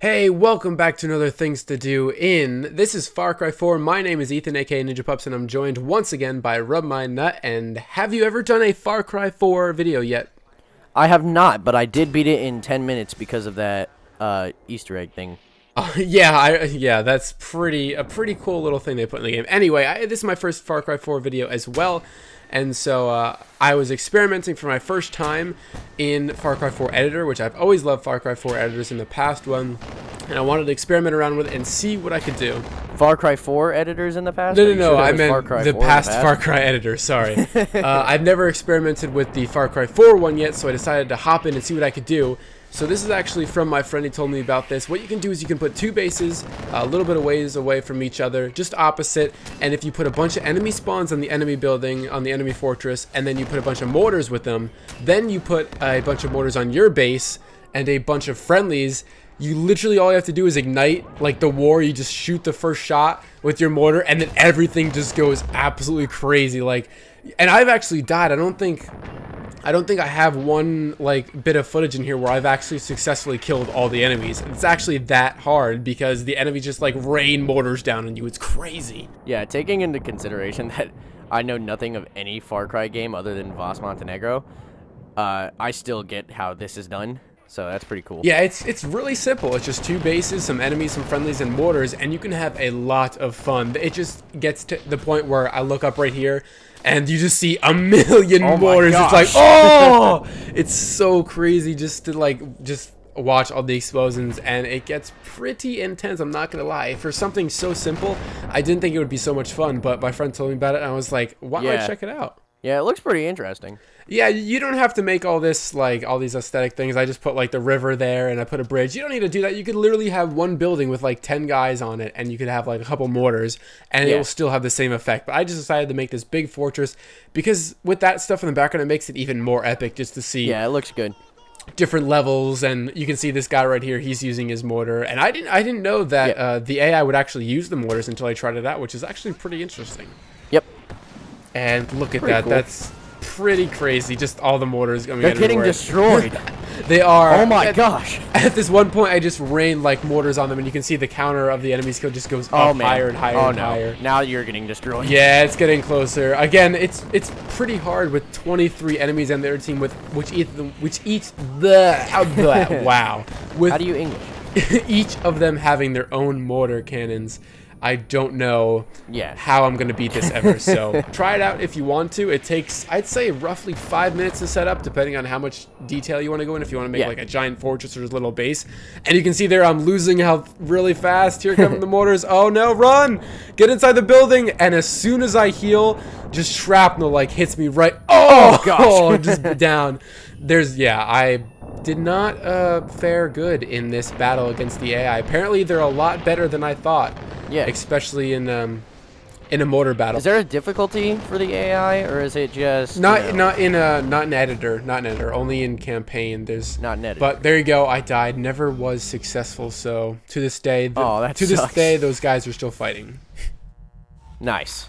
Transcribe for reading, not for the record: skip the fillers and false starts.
Hey, welcome back to another Things to Do This is Far Cry 4. My name is Ethan, aka Ninja Pups, and I'm joined once again by RubMyNutt. And have you ever done a Far Cry 4 video yet? I have not, but I did beat it in 10 minutes because of that Easter egg thing. Yeah, that's a pretty cool little thing they put in the game. Anyway, this is my first Far Cry 4 video as well. And so I was experimenting for my first time in Far Cry 4 Editor, which I've always loved Far Cry 4 Editors in the past one. And I wanted to experiment around with it and see what I could do. Far Cry 4 Editors in the past? No, I meant the past Far Cry Editor, sorry. I've never experimented with the Far Cry 4 one yet, so I decided to hop in and see what I could do. So this is actually from my friend who told me about this. What you can do is you can put two bases a little bit of ways away from each other, just opposite, and if you put a bunch of enemy spawns on the enemy building, on the enemy fortress, and then you put a bunch of mortars with them, then you put a bunch of mortars on your base and a bunch of friendlies, you literally all you have to do is ignite, like the war, you just shoot the first shot with your mortar, and then everything just goes absolutely crazy. Like, and I've actually died. I don't think I have one like bit of footage in here where I've actually successfully killed all the enemies. It's actually that hard because the enemies just like rain mortars down on you. It's crazy. Yeah, taking into consideration that I know nothing of any Far Cry game other than Voss Montenegro, I still get how this is done. So that's pretty cool. Yeah, it's really simple. It's just two bases, some enemies, some friendlies, and mortars, and you can have a lot of fun. It just gets to the point where I look up right here, and you just see a million mortars. It's like, oh! It's so crazy just to just watch all the explosions, and it gets pretty intense, I'm not gonna lie. For something so simple, I didn't think it would be so much fun, but my friend told me about it, and I was like, why don't I check it out? Yeah, it looks pretty interesting. Yeah, you don't have to make all this, like, all these aesthetic things. I just put, like, the river there, and I put a bridge. You don't need to do that. You could literally have one building with, like, 10 guys on it, and you could have, like, a couple mortars, and it will still have the same effect. But I just decided to make this big fortress, because with that stuff in the background, it makes it even more epic just to see. Yeah, it looks good. Different levels, and you can see this guy right here. He's using his mortar, and I didn't know that the AI would actually use the mortars until I tried it out, which is actually pretty interesting. Yep. And look at that. Cool. That's pretty crazy. Just all the mortars going everywhere. They're getting destroyed. They are. Oh my gosh. At this one point, I just rained like mortars on them, and you can see the counter of the enemy's kill just goes up higher and higher and higher. Now you're getting destroyed. Yeah, it's getting closer. Again, it's pretty hard with 23 enemies on their team, with wow. With how do you English? Each of them having their own mortar cannons. I don't know how I'm going to beat this ever, so try it out if you want to. It takes, I'd say, roughly 5 minutes to set up, depending on how much detail you want to go in, if you want to make like a giant fortress or a little base. And you can see there I'm losing health really fast. Here come the mortars. Oh no, run! Get inside the building, and as soon as I heal, just shrapnel like hits me right. Oh gosh, just down. I did not fare good in this battle against the AI. Apparently, they're a lot better than I thought. Yeah, especially in a mortar battle. Is there a difficulty for the AI, or is it just not in editor, only in campaign? There's not in editor. But there you go. I died. Never was successful. So to this day, this day, those guys are still fighting. Nice.